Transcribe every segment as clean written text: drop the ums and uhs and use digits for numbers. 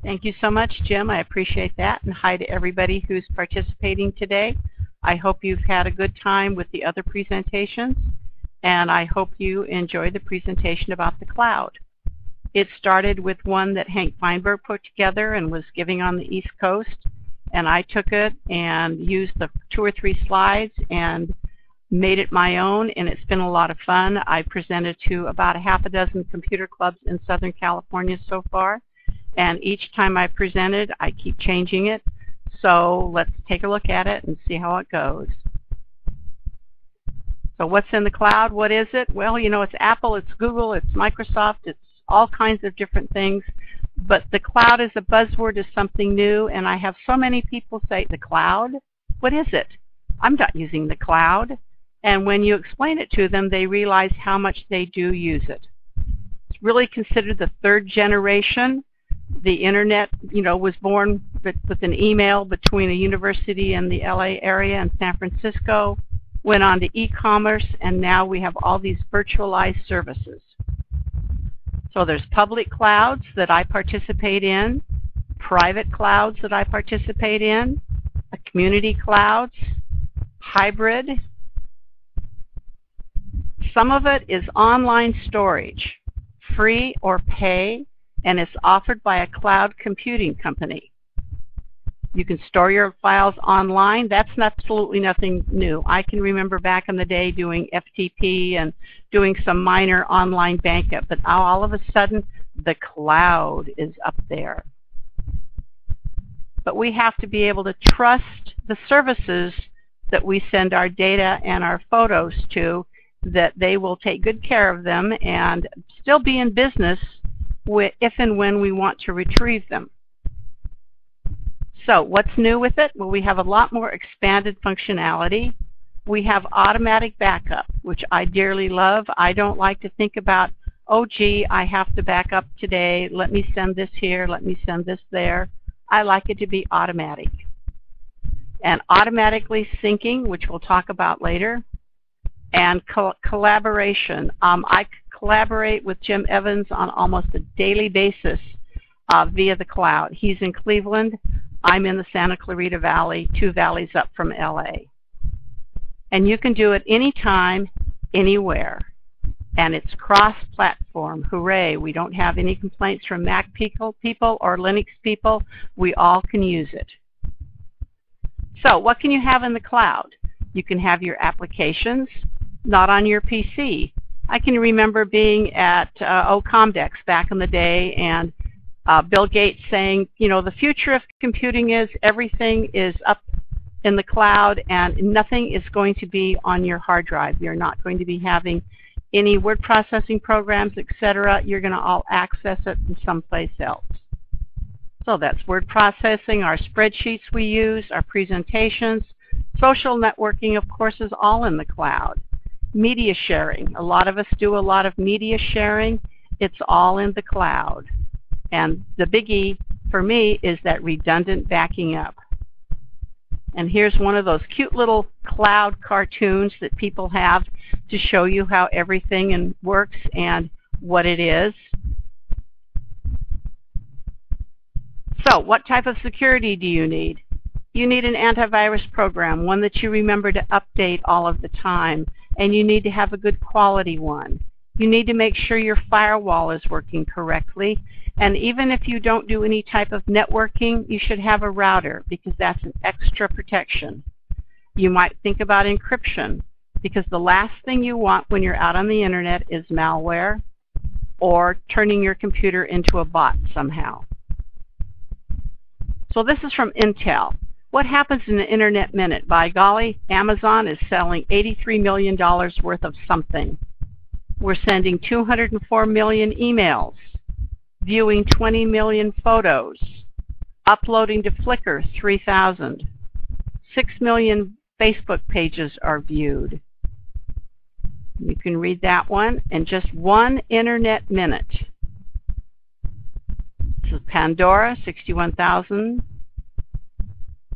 Thank you so much, Jim. I appreciate that. And hi to everybody who's participating today. I hope you've had a good time with the other presentations, and I hope you enjoy the presentation about the cloud. It started with one that Hank Feinberg put together and was giving on the East Coast, and I took it and used the 2 or 3 slides and made it my own, and it's been a lot of fun. I presented to about 6 computer clubs in Southern California so far, and each time I presented, I keep changing it. So let's take a look at it and see how it goes. So what's in the cloud? What is it? Well, you know, it's Apple, it's Google, it's Microsoft, it's all kinds of different things. But the cloud as a buzzword is something new, and I have so many people say, the cloud? What is it? I'm not using the cloud. And when you explain it to them, they realize how much they do use it. It's really considered the 3rd generation. The internet, you know, was born with an email between a university in the LA area and San Francisco, went on to e-commerce, and now we have all these virtualized services. So there's public clouds that I participate in, private clouds that I participate in, community clouds, hybrid. Some of it is online storage, free or pay, and it's offered by a cloud computing company. You can store your files online. That's absolutely nothing new. I can remember back in the day doing FTP and doing some minor online backup, but now all of a sudden the cloud is up there. But we have to be able to trust the services that we send our data and our photos to, that they will take good care of them and still be in business if and when we want to retrieve them. So what's new with it? Well, we have a lot more expanded functionality. We have automatic backup, which I dearly love. I don't like to think about, oh, gee, I have to back up today. Let me send this here. Let me send this there. I like it to be automatic. And automatically syncing, which we'll talk about later. And collaboration. I collaborate with Jim Evans on almost a daily basis via the cloud. He's in Cleveland. I'm in the Santa Clarita Valley, 2 valleys up from LA. And you can do it anytime, anywhere. And it's cross-platform. Hooray, we don't have any complaints from Mac people or Linux people. We all can use it. So what can you have in the cloud? You can have your applications, not on your PC. I can remember being at Comdex back in the day, and Bill Gates saying, you know, the future of computing is everything is up in the cloud and nothing is going to be on your hard drive. You're not going to be having any word processing programs, etc. You're going to all access it from someplace else. So that's word processing, our spreadsheets we use, our presentations. Social networking, of course, is all in the cloud. Media sharing. A lot of us do a lot of media sharing. It's all in the cloud. And the biggie for me is that redundant backing up. And here's one of those cute little cloud cartoons that people have to show you how everything works and what it is. So what type of security do you need? You need an antivirus program, one that you remember to update all of the time, and you need to have a good quality one. You need to make sure your firewall is working correctly, and even if you don't do any type of networking, you should have a router because that's an extra protection. You might think about encryption because the last thing you want when you're out on the internet is malware or turning your computer into a bot somehow. So this is from Intel. What happens in the Internet Minute? By golly, Amazon is selling $83 million worth of something. We're sending 204 million emails, viewing 20 million photos, uploading to Flickr 3,000. 6 million Facebook pages are viewed. You can read that one in just one Internet Minute. This is Pandora, 61,000.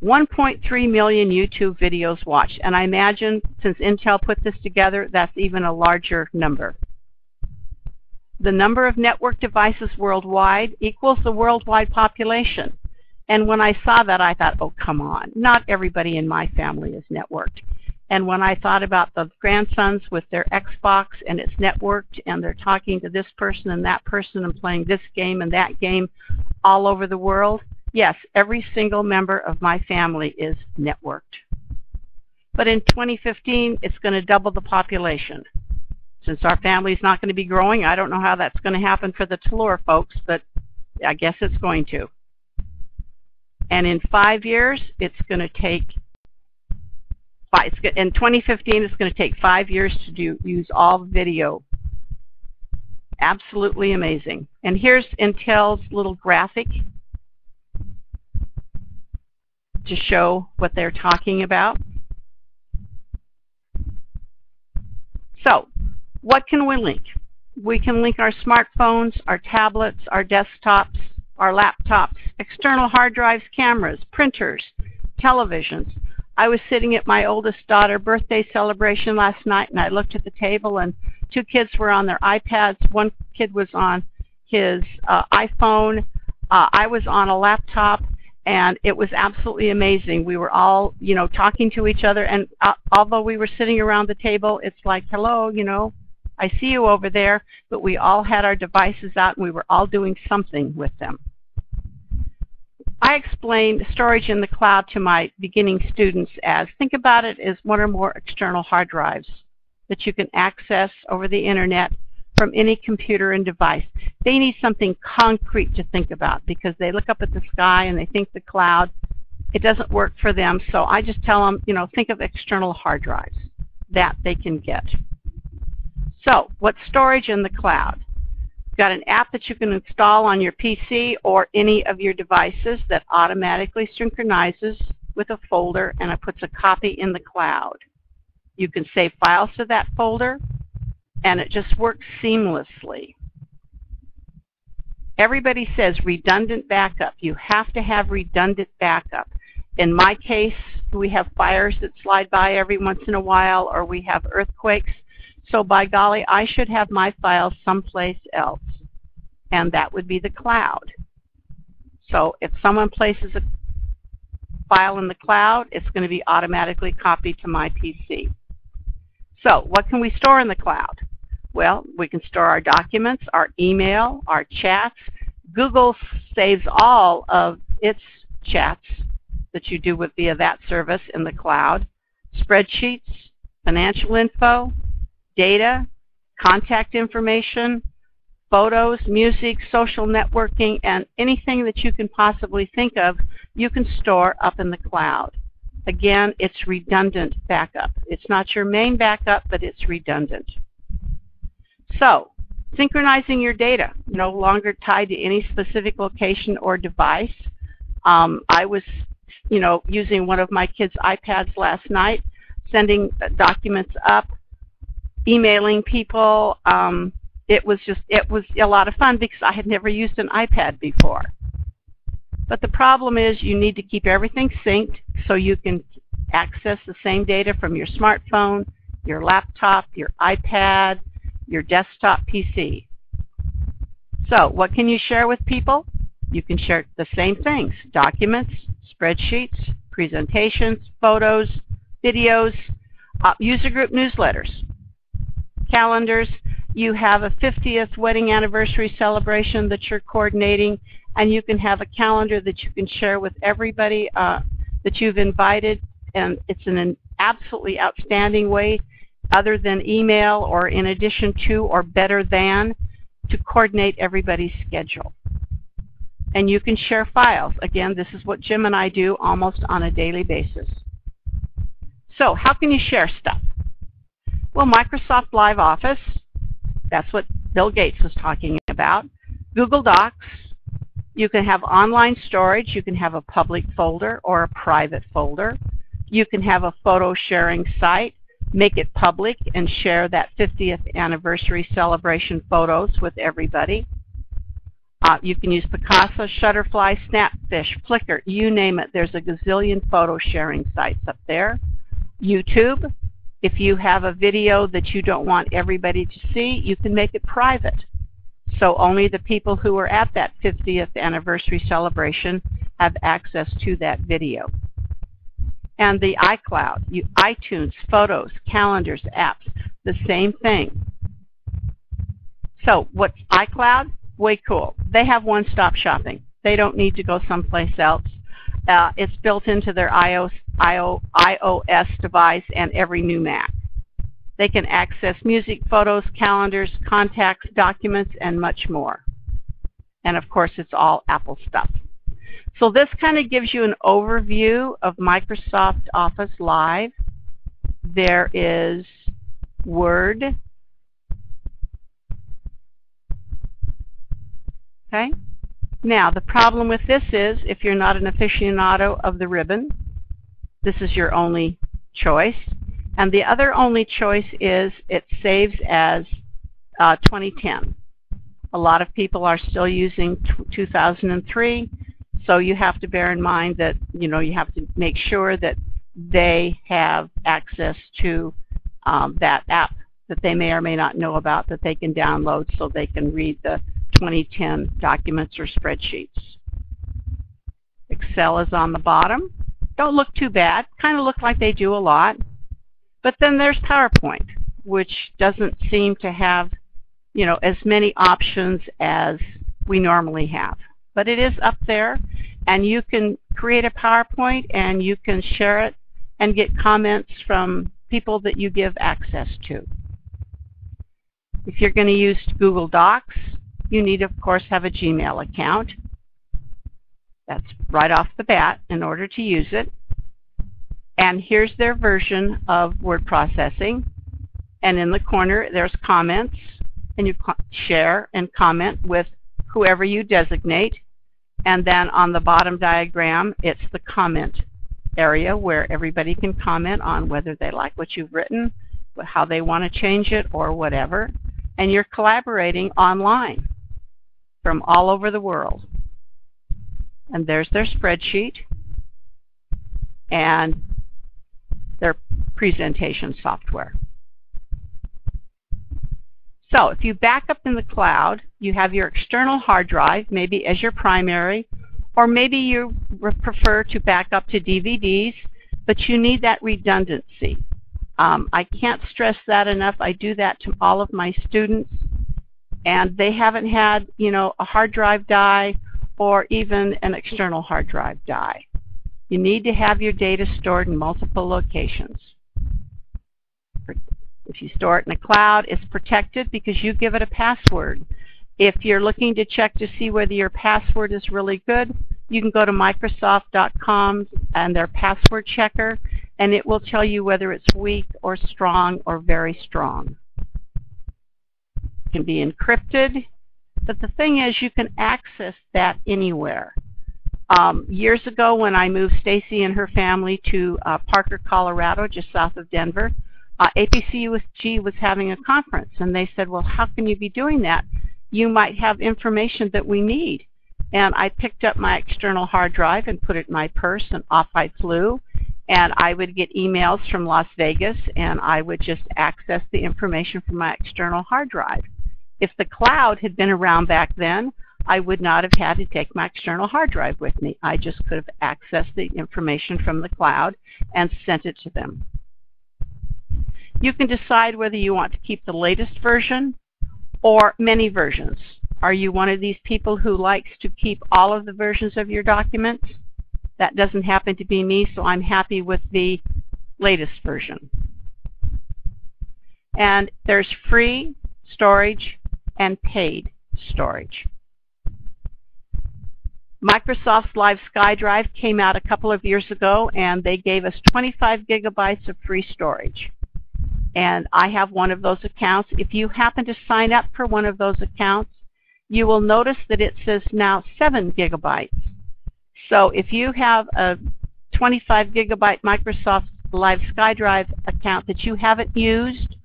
1.3 million YouTube videos watched, and I imagine since Intel put this together, that's even a larger number. The number of network devices worldwide equals the worldwide population. And when I saw that, I thought, oh, come on, not everybody in my family is networked. And when I thought about the grandsons with their Xbox and it's networked and they're talking to this person and that person and playing this game and that game all over the world, yes, every single member of my family is networked. But in 2015, it's going to double the population. Since our family is not going to be growing, I don't know how that's going to happen for the Taylour folks, but I guess it's going to. And in 5 years, it's going to take, in 2015, it's going to take 5 years to use all video. Absolutely amazing. And here's Intel's little graphic to show what they're talking about. So, what can we link? We can link our smartphones, our tablets, our desktops, our laptops, external hard drives, cameras, printers, televisions. I was sitting at my oldest daughter's birthday celebration last night, and I looked at the table, and 2 kids were on their iPads. 1 kid was on his iPhone. I was on a laptop, and it was absolutely amazing. We were all, talking to each other, and although we were sitting around the table, it's like, hello, I see you over there, but we all had our devices out, and we were all doing something with them. I explained storage in the cloud to my beginning students as, think about it as 1 or more external hard drives that you can access over the internet from any computer and device. They need something concrete to think about because they look up at the sky and they think the cloud. It doesn't work for them, so I just tell them, think of external hard drives that they can get. So, what's storage in the cloud? You've got an app that you can install on your PC or any of your devices that automatically synchronizes with a folder and it puts a copy in the cloud. You can save files to that folder, and it just works seamlessly. Everybody says redundant backup. You have to have redundant backup. In my case, we have fires that slide by every once in a while, or we have earthquakes. So by golly, I should have my files someplace else, and that would be the cloud. So if someone places a file in the cloud, it's going to be automatically copied to my PC. So what can we store in the cloud? Well, we can store our documents, our email, our chats. Google saves all of its chats that you do via that service in the cloud. Spreadsheets, financial info, data, contact information, photos, music, social networking, and anything that you can possibly think of, you can store up in the cloud. Again, it's redundant backup. It's not your main backup, but it's redundant. So, synchronizing your data, no longer tied to any specific location or device. I was, using one of my kids' iPads last night, sending documents up, emailing people. It was a lot of fun because I had never used an iPad before. But the problem is you need to keep everything synced so you can access the same data from your smartphone, your laptop, your iPad, your desktop PC. So what can you share with people? You can share the same things: documents, spreadsheets, presentations, photos, videos, user group newsletters, calendars. You have a 50th wedding anniversary celebration that you're coordinating, and you can have a calendar that you can share with everybody that you've invited, and it's an absolutely outstanding way, other than email or in addition to or better than, to coordinate everybody's schedule. And you can share files. Again, this is what Jim and I do almost on a daily basis. So how can you share stuff? Well, Microsoft Live Office, that's what Bill Gates was talking about. Google Docs, you can have online storage. You can have a public folder or a private folder. You can have a photo sharing site, make it public, and share that 50th anniversary celebration photos with everybody. You can use Picasa, Shutterfly, Snapfish, Flickr, you name it. There's a gazillion photo sharing sites up there. YouTube, if you have a video that you don't want everybody to see, you can make it private. So only the people who were at that 50th anniversary celebration have access to that video. And the iCloud, iTunes, photos, calendars, apps, the same thing. So what's iCloud? Way cool. They have one-stop shopping. They don't need to go someplace else. It's built into their iOS device and every new Mac. They can access music, photos, calendars, contacts, documents, and much more. And of course, it's all Apple stuff. So this kind of gives you an overview of Microsoft Office Live. There is Word. Okay. Now, the problem with this is if you're not an aficionado of the ribbon, this is your only choice. And the other only choice is it saves as 2010. A lot of people are still using 2003, so you have to bear in mind that you have to make sure that they have access to that app that they may or may not know about that they can download so they can read the 2010 documents or spreadsheets. Excel is on the bottom. Don't look too bad. Kind of look like they do a lot. But then there's PowerPoint, which doesn't seem to have, as many options as we normally have. But it is up there, and you can create a PowerPoint, and you can share it and get comments from people that you give access to. If you're going to use Google Docs, you need, of course, have a Gmail account. That's right off the bat in order to use it. And here's their version of word processing. And in the corner, there's comments. And you share and comment with whoever you designate. And then on the bottom diagram, it's the comment area where everybody can comment on whether they like what you've written, how they want to change it, or whatever. And you're collaborating online from all over the world. And there's their spreadsheet and their presentation software. So if you back up in the cloud, you have your external hard drive, maybe as your primary, or maybe you prefer to back up to DVDs, but you need that redundancy. I can't stress that enough. I do that to all of my students, and they haven't had, a hard drive die or even an external hard drive die. You need to have your data stored in multiple locations. If you store it in the cloud, it's protected because you give it a password. If you're looking to check to see whether your password is really good, you can go to Microsoft.com and their password checker, and it will tell you whether it's weak or strong or very strong. It can be encrypted, but the thing is you can access that anywhere. Years ago when I moved Stacy and her family to Parker, Colorado, just south of Denver, APCUSG was having a conference, and they said, well, how can you be doing that? You might have information that we need. And I picked up my external hard drive and put it in my purse, and off I flew. And I would get emails from Las Vegas, and I would just access the information from my external hard drive. If the cloud had been around back then, I would not have had to take my external hard drive with me. I just could have accessed the information from the cloud and sent it to them. You can decide whether you want to keep the latest version or many versions. Are you one of these people who likes to keep all of the versions of your documents? That doesn't happen to be me, so I'm happy with the latest version. And there's free storage and paid storage. Microsoft's Live SkyDrive came out a couple of years ago, and they gave us 25 gigabytes of free storage. And I have one of those accounts. If you happen to sign up for one of those accounts, you will notice that it says now 7 gigabytes. So if you have a 25 gigabyte Microsoft Live SkyDrive account that you haven't used,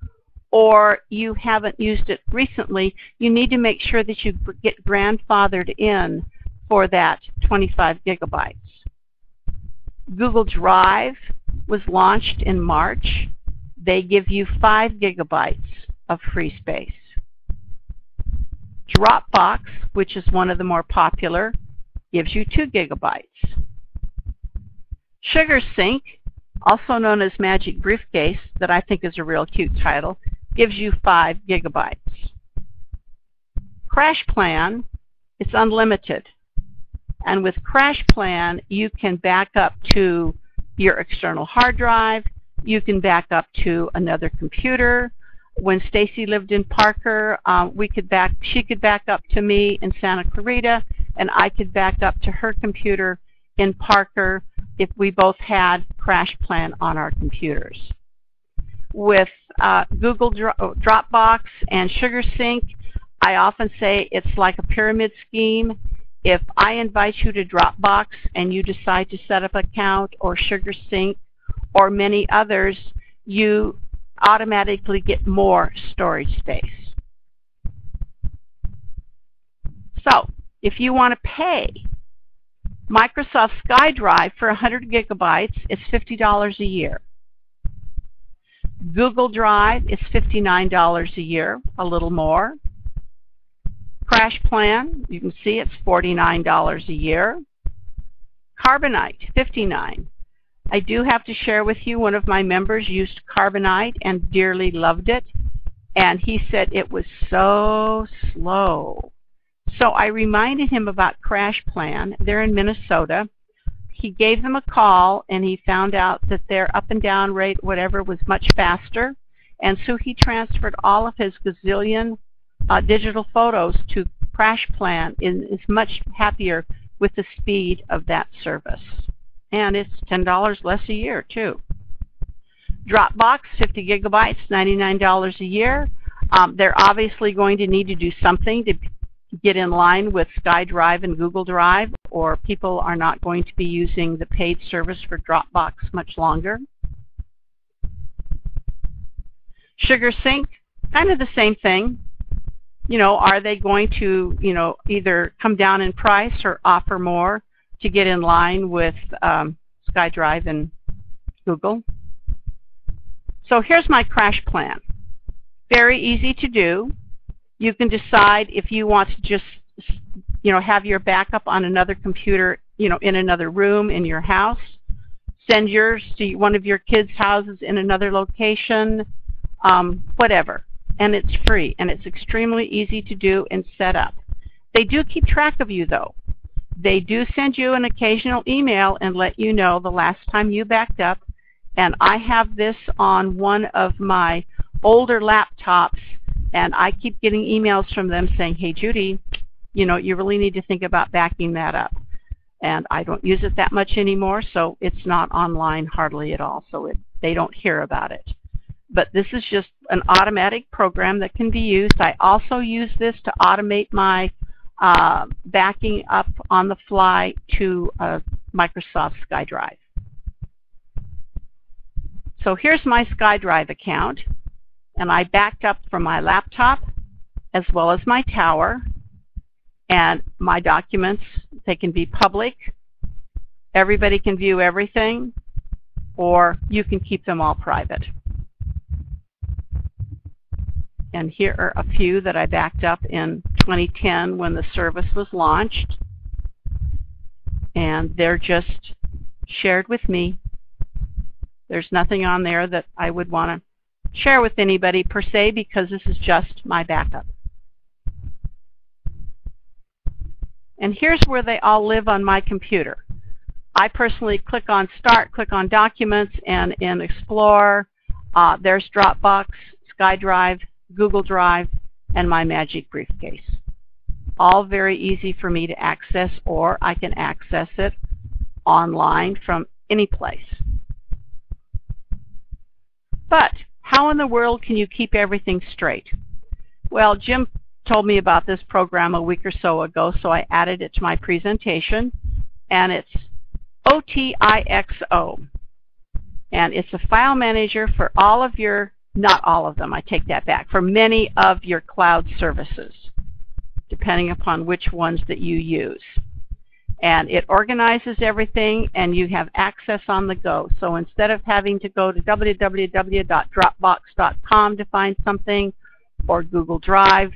or you haven't used it recently, you need to make sure that you get grandfathered in for that 25 gigabytes. Google Drive was launched in March. They give you 5 gigabytes of free space. Dropbox, which is one of the more popular, gives you 2 gigabytes. SugarSync, also known as Magic Briefcase, that I think is a real cute title, gives you 5 gigabytes. Crash Plan, it's unlimited. And with Crash Plan, you can back up to your external hard drive. You can back up to another computer. When Stacy lived in Parker, she could back up to me in Santa Clarita, and I could back up to her computer in Parker if we both had Crash Plan on our computers. With Google Dropbox and SugarSync, I often say it's like a pyramid scheme. If I invite you to Dropbox and you decide to set up an account, or SugarSync, or many others, you automatically get more storage space. So, if you want to pay Microsoft SkyDrive for 100 gigabytes, it's $50 a year. Google Drive is $59 a year, a little more. Crash Plan, you can see it's $49 a year. Carbonite, $59. I do have to share with you, one of my members used Carbonite and dearly loved it, and he said it was so slow. So I reminded him about Crash Plan. They're in Minnesota. He gave them a call, and he found out that their up and down rate, whatever, was much faster, and so he transferred all of his gazillion digital photos to Crash Plan, and is much happier with the speed of that service. And it's $10 less a year, too. Dropbox, 50 gigabytes, $99 a year. They're obviously going to need to do something to get in line with SkyDrive and Google Drive, or people are not going to be using the paid service for Dropbox much longer. SugarSync, kind of the same thing. You know, are they going to, either come down in price or offer more to get in line with SkyDrive and Google? So here's my Crash Plan. Very easy to do. You can decide if you want to just, have your backup on another computer, in another room in your house. Send yours to one of your kids' houses in another location, whatever. And it's free, and it's extremely easy to do and set up. They do keep track of you, though. They do send you an occasional email and let you know the last time you backed up. And I have this on one of my older laptops, and I keep getting emails from them saying, hey, Judy, you really need to think about backing that up. And I don't use it that much anymore, so it's not online hardly at all, so they don't hear about it. But this is just an automatic program that can be used. I also use this to automate my backing up on the fly to Microsoft SkyDrive. So here's my SkyDrive account, and I backed up from my laptop as well as my tower, and my documents, they can be public. Everybody can view everything, or you can keep them all private. And here are a few that I backed up in 2010 when the service was launched. And they're just shared with me. There's nothing on there that I would want to share with anybody per se, because this is just my backup. And here's where they all live on my computer. I personally click on Start, click on Documents, and in Explore, there's Dropbox, SkyDrive, Google Drive, and my Magic Briefcase. All very easy for me to access, or I can access it online from any place. But how in the world can you keep everything straight? Well, Jim told me about this program a week or so ago, so I added it to my presentation, and it's OTIXO. And it's a file manager for all of your, not all of them, I take that back, for many of your cloud services, depending upon which ones that you use. And it organizes everything, and you have access on the go. So instead of having to go to www.dropbox.com to find something, or Google Drive,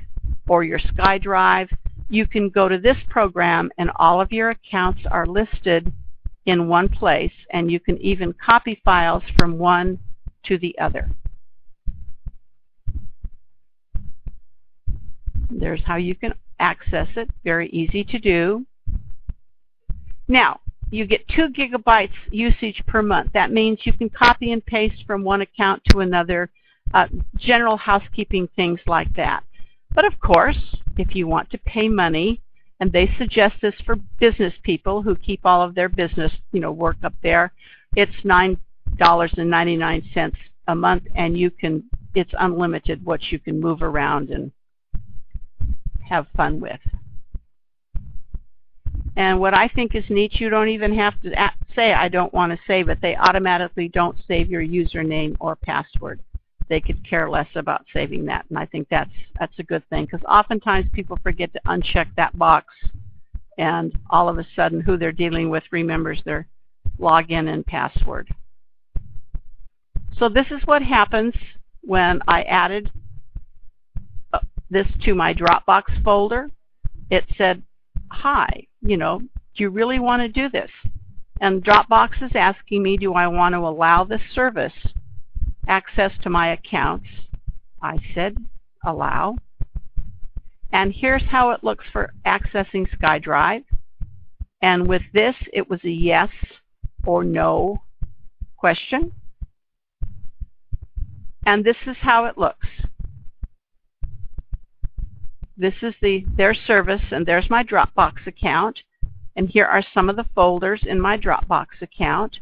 or your SkyDrive, you can go to this program and all of your accounts are listed in one place, and you can even copy files from one to the other. There's how you can access it. Very easy to do. Now, you get 2 gigabytes usage per month. That means you can copy and paste from one account to another, general housekeeping things like that. But of course, if you want to pay money, and they suggest this for business people who keep all of their business, work up there, it's $9.99 a month, and it's unlimited what you can move around and have fun with. And what I think is neat, you don't even have to say, I don't want to save it. They automatically don't save your username or password. They could care less about saving that, and I think that's a good thing, because oftentimes people forget to uncheck that box, and all of a sudden who they're dealing with remembers their login and password. So this is what happens when I added this to my Dropbox folder. It said, hi, do you really want to do this? And Dropbox is asking me, do I want to allow this service access to my accounts? I said, allow. And here's how it looks for accessing SkyDrive. And with this, it was a yes or no question. And this is how it looks. This is their service, and there's my Dropbox account. And here are some of the folders in my Dropbox account.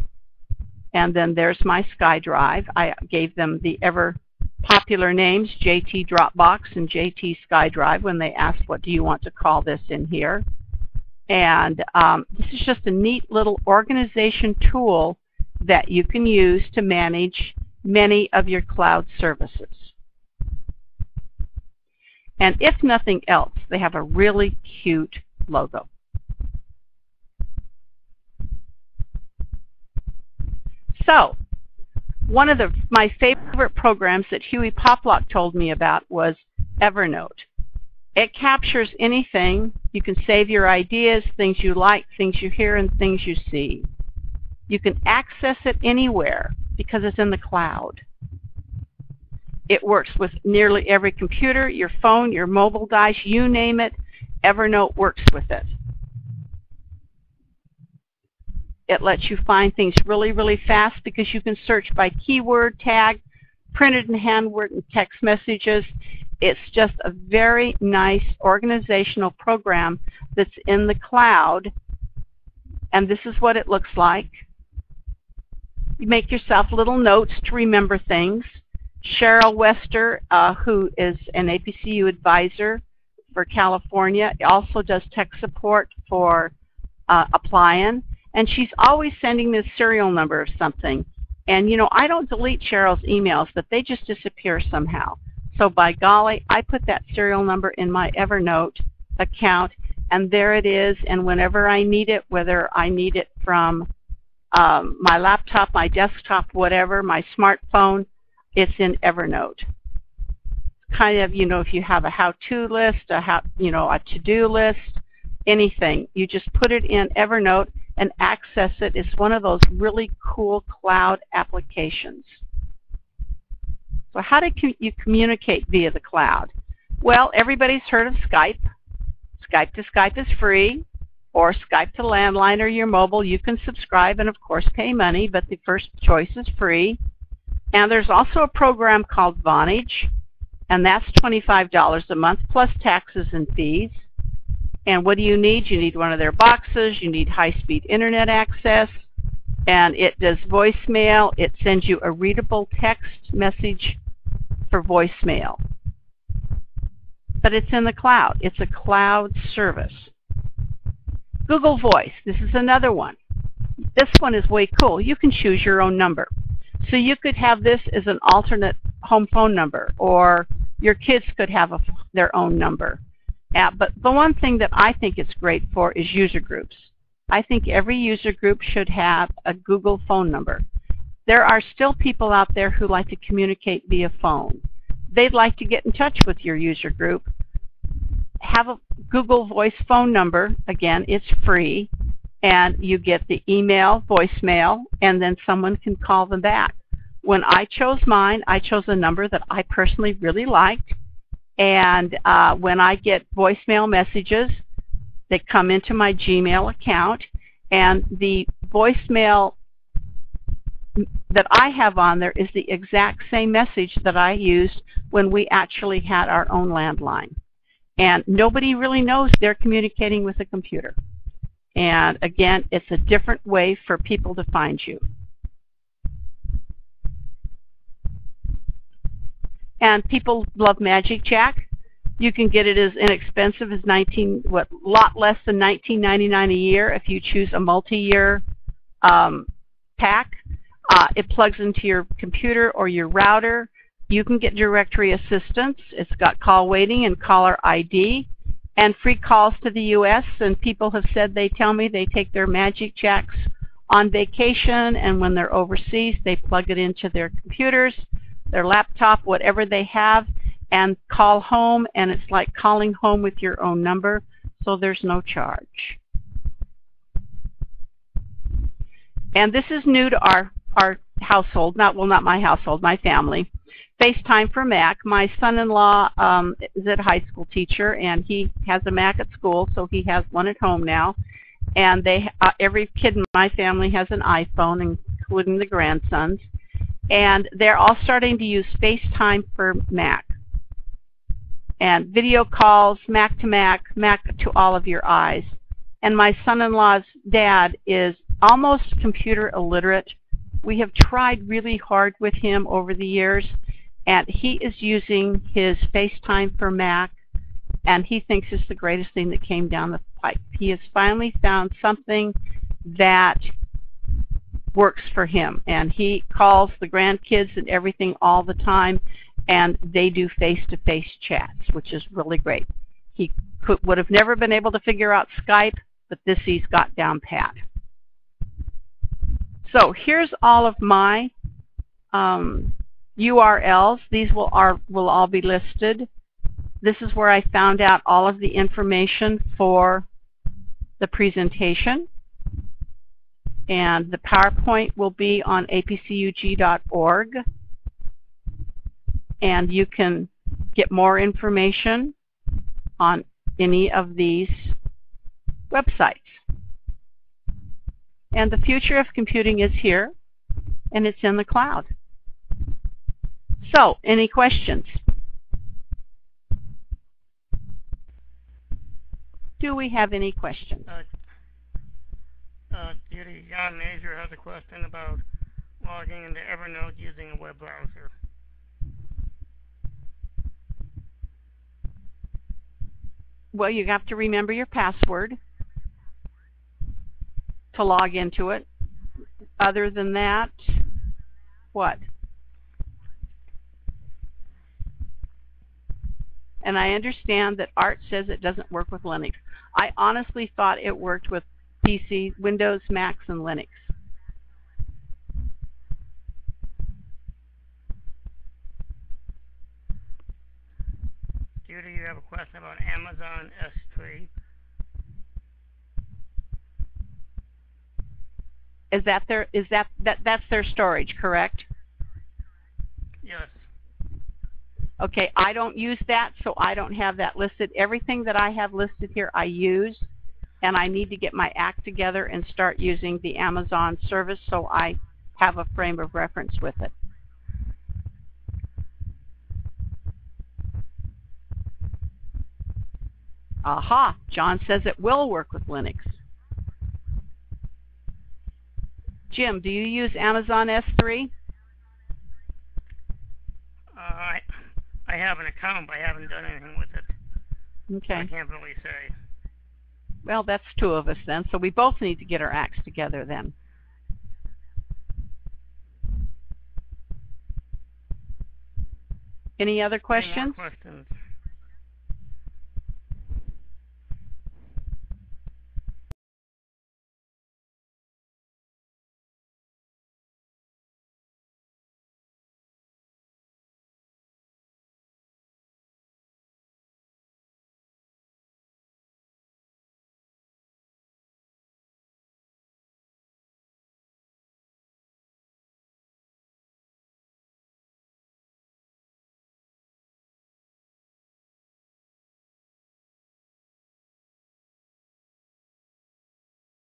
And then there's my SkyDrive. I gave them the ever popular names, JT Dropbox and JT SkyDrive, when they asked, what do you want to call this in here? And this is just a neat little organization tool that you can use to manage many of your cloud services. And if nothing else, they have a really cute logo. So, one of my favorite programs that Huey Poplock told me about was Evernote. It captures anything. You can save your ideas, things you like, things you hear, and things you see. You can access it anywhere because it's in the cloud. It works with nearly every computer, your phone, your mobile device, you name it, Evernote works with it. It lets you find things really, really fast because you can search by keyword, tag, printed and handwritten text messages. It's just a very nice organizational program that's in the cloud. And this is what it looks like. You make yourself little notes to remember things. Cheryl Wester, who is an APCU advisor for California, also does tech support for Applyin'. And she's always sending this serial number of something. And, I don't delete Cheryl's emails, but they just disappear somehow. So by golly, I put that serial number in my Evernote account, and there it is. And whenever I need it, whether I need it from my laptop, my desktop, whatever, my smartphone, it's in Evernote. Kind of, if you have a how-to list, a to-do list, anything, you just put it in Evernote and access it. It's one of those really cool cloud applications. So how do you communicate via the cloud? Well, everybody's heard of Skype. Skype to Skype is free, or Skype to landline or your mobile. You can subscribe and, of course, pay money, but the first choice is free. And there's also a program called Vonage, and that's $25 a month plus taxes and fees. And what do you need? You need one of their boxes. You need high-speed internet access. And it does voicemail. It sends you a readable text message for voicemail. But it's in the cloud. It's a cloud service. Google Voice. This is another one. This one is way cool. You can choose your own number. So you could have this as an alternate home phone number, or your kids could have their own number. But the one thing that I think it's great for is user groups. I think every user group should have a Google phone number. There are still people out there who like to communicate via phone. They'd like to get in touch with your user group. have a Google Voice phone number. Again, it's free, and you get the email, voicemail, and then someone can call them back. When I chose mine, I chose a number that I personally really liked, and when I get voicemail messages, they come into my Gmail account, and the voicemail that I have on there is the exact same message that I used when we actually had our own landline. And nobody really knows they're communicating with a computer. And again, it's a different way for people to find you. And people love Magic Jack. You can get it as inexpensive as lot less than $19.99 a year if you choose a multi-year pack. It plugs into your computer or your router. You can get directory assistance. It's got call waiting and caller ID and free calls to the U.S. And people have said they tell me they take their Magic Jacks on vacation, and when they're overseas, they plug it into their computers, their laptop, whatever they have, and call home, and it's like calling home with your own number, so there's no charge. And this is new to our household, not my household, my family. FaceTime for Mac. My son-in-law is a high school teacher, and he has a Mac at school, so he has one at home now. And every kid in my family has an iPhone, including the grandsons. And they're all starting to use FaceTime for Mac. And video calls, Mac to Mac, Mac to all of your eyes. And my son-in-law's dad is almost computer illiterate. We have tried really hard with him over the years, and he is using his FaceTime for Mac, and he thinks it's the greatest thing that came down the pipe. He has finally found something that works for him, and he calls the grandkids and everything all the time, and they do face-to-face chats, which is really great. He would have never been able to figure out Skype, but this he's got down pat. So here's all of my URLs. These will all be listed. This is where I found out all of the information for the presentation. And the PowerPoint will be on apcug.org. And you can get more information on any of these websites. And the future of computing is here, and it's in the cloud. So, any questions? Do we have any questions? Judy, John Major has a question about logging into Evernote using a web browser. Well, you have to remember your password to log into it. Other than that, what? And I understand that Art says it doesn't work with Linux. I honestly thought it worked with PC, Windows, Macs, and Linux. Judy, you have a question about Amazon S3. That's their storage, correct? Yes. Okay, I don't use that, so I don't have that listed. Everything that I have listed here I use, and I need to get my act together and start using the Amazon service so I have a frame of reference with it. Aha, John says it will work with Linux. Jim, do you use Amazon S3? I have an account, but I haven't done anything with it. Okay. I can't really say. Well, that's two of us then, so we both need to get our acts together then. Any other questions? Any more questions?